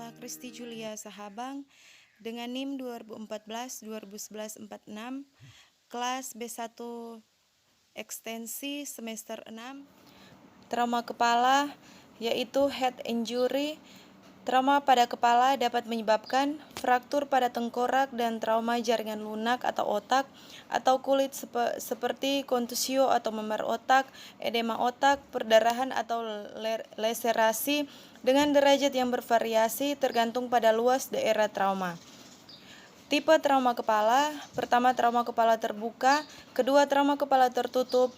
Nama Kristi Julia Sahabang dengan NIM 2014-2011-46, kelas B1 ekstensi semester 6. Trauma kepala yaitu head injury. Trauma pada kepala dapat menyebabkan fraktur pada tengkorak dan trauma jaringan lunak atau otak atau kulit seperti kontusio atau memar otak, edema otak, perdarahan atau laserasi dengan derajat yang bervariasi tergantung pada luas daerah trauma. Tipe trauma kepala: pertama, trauma kepala terbuka; kedua, trauma kepala tertutup,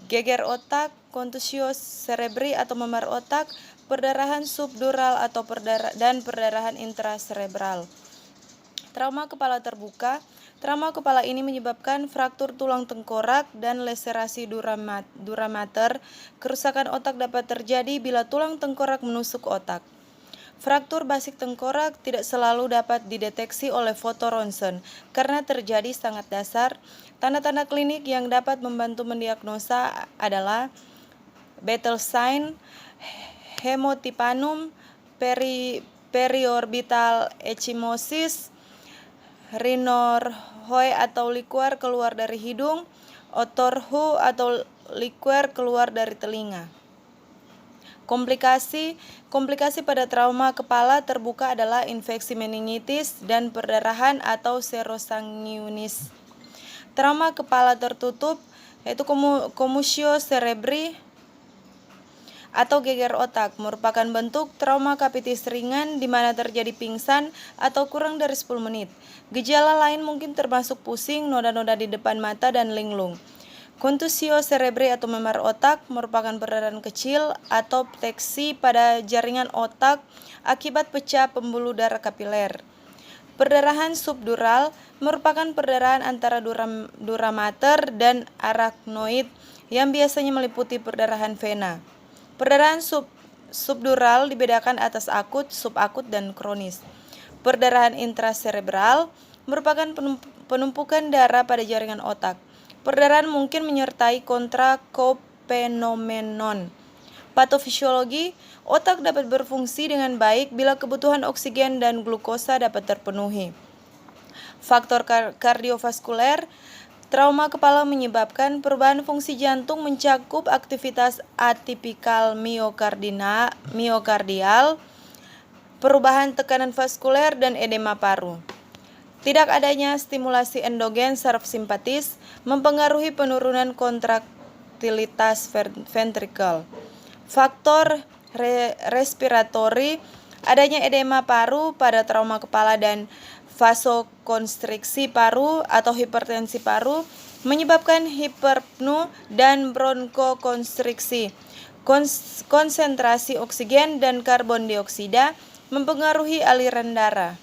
geger otak, kontusio cerebri atau memar otak, perdarahan subdural atau perdarahan intracerebral. Trauma kepala terbuka: trauma kepala ini menyebabkan fraktur tulang tengkorak dan laserasi dura mater. Kerusakan otak dapat terjadi bila tulang tengkorak menusuk otak. Fraktur basik tengkorak tidak selalu dapat dideteksi oleh foto ronsen karena terjadi sangat dasar. Tanda-tanda klinik yang dapat membantu mendiagnosa adalah battle sign, hemotipanum, periorbital ecchymosis, rhinorrhoe atau liquor keluar dari hidung, otorrhea atau liquor keluar dari telinga. Komplikasi pada trauma kepala terbuka adalah infeksi meningitis dan perdarahan atau serosanguinis. Trauma kepala tertutup yaitu commotion cerebri atau geger otak merupakan bentuk trauma capitis ringan di mana terjadi pingsan atau kurang dari 10 menit. Gejala lain mungkin termasuk pusing, noda-noda di depan mata, dan linglung. Kontusio cerebri atau memar otak merupakan perdarahan kecil atau pteksi pada jaringan otak akibat pecah pembuluh darah kapiler. Perdarahan subdural merupakan perdarahan antara dura mater dan arachnoid yang biasanya meliputi perdarahan vena. Perdarahan subdural dibedakan atas akut, subakut, dan kronis. Perdarahan intracerebral merupakan penumpukan darah pada jaringan otak. Perdarahan mungkin menyertai kontrakophenomenon. Patofisiologi: otak dapat berfungsi dengan baik bila kebutuhan oksigen dan glukosa dapat terpenuhi. Faktor kardiovaskuler: trauma kepala menyebabkan perubahan fungsi jantung mencakup aktivitas atipikal miokardial, perubahan tekanan vaskuler, dan edema paru. Tidak adanya stimulasi endogen saraf simpatis mempengaruhi penurunan kontraktilitas ventrikel. Faktor respiratori: adanya edema paru pada trauma kepala dan vasokonstriksi paru atau hipertensi paru menyebabkan hiperpnu dan bronkokonstriksi. Konsentrasi oksigen dan karbon dioksida mempengaruhi aliran darah.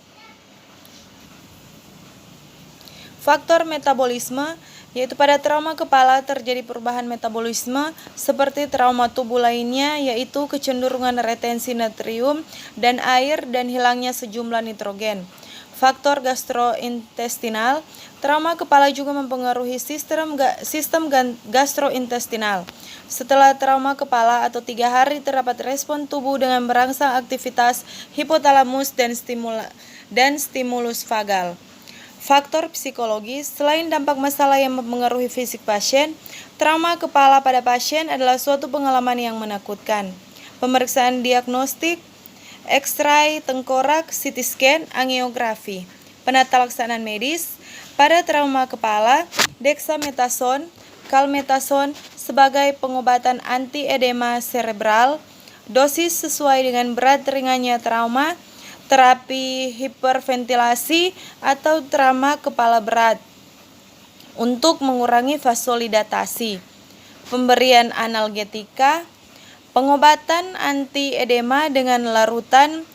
Faktor metabolisme, yaitu pada trauma kepala terjadi perubahan metabolisme seperti trauma tubuh lainnya, yaitu kecenderungan retensi natrium dan air dan hilangnya sejumlah nitrogen. Faktor gastrointestinal: trauma kepala juga mempengaruhi sistem gastrointestinal. Setelah trauma kepala atau 3 hari terdapat respon tubuh dengan merangsang aktivitas hipotalamus dan stimulus vagal. Faktor psikologis: selain dampak masalah yang mempengaruhi fisik pasien, trauma kepala pada pasien adalah suatu pengalaman yang menakutkan. Pemeriksaan diagnostik: X-ray tengkorak, CT scan, angiografi. Penata laksanaan medis: pada trauma kepala, dexamethasone, kalmethasone sebagai pengobatan anti-edema cerebral, dosis sesuai dengan berat ringannya trauma, terapi hiperventilasi atau trauma kepala berat untuk mengurangi vasodilatasi, pemberian analgetika, pengobatan anti-edema dengan larutan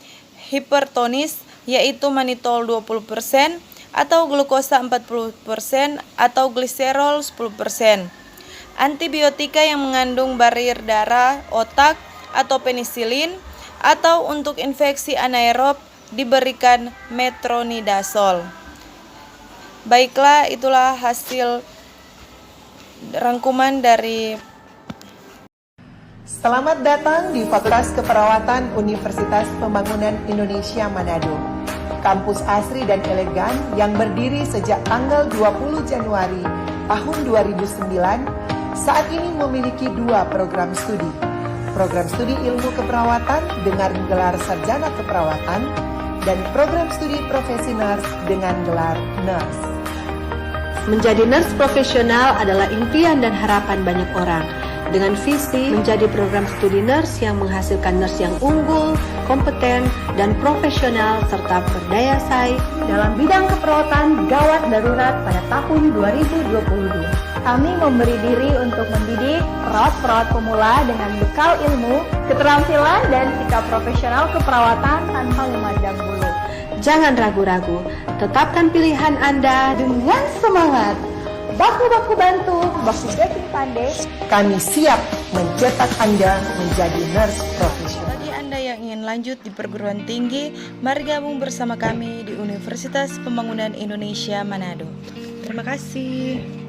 hipertonis yaitu manitol 20% atau glukosa 40% atau gliserol 10%, antibiotika yang mengandung barier darah otak atau penisilin, atau untuk infeksi anaerob diberikan metronidazol. Baiklah, itulah hasil rangkuman dari Selamat datang di Fakultas Keperawatan Universitas Pembangunan Indonesia Manado. Kampus asri dan elegan yang berdiri sejak tanggal 20 Januari tahun 2009, saat ini memiliki 2 program studi. Program studi ilmu keperawatan dengan gelar sarjana keperawatan dan program studi profesi nurse dengan gelar nurse. Menjadi nurse profesional adalah impian dan harapan banyak orang. Dengan visi menjadi program studi nurse yang menghasilkan nurse yang unggul, kompeten, dan profesional serta berdaya saing dalam bidang keperawatan gawat darurat pada tahun 2022. Kami memberi diri untuk mendidik perawat-perawat pemula dengan bekal ilmu, keterampilan, dan sikap profesional keperawatan tanpa memandang bulu. Jangan ragu-ragu, tetapkan pilihan Anda Dengan semangat, baku-baku bantu, baku backing pandai. Kami siap mencetak Anda menjadi nurse profesional. Bagi Anda yang ingin lanjut di perguruan tinggi, mari gabung bersama kami di Universitas Pembangunan Indonesia Manado. Terima kasih.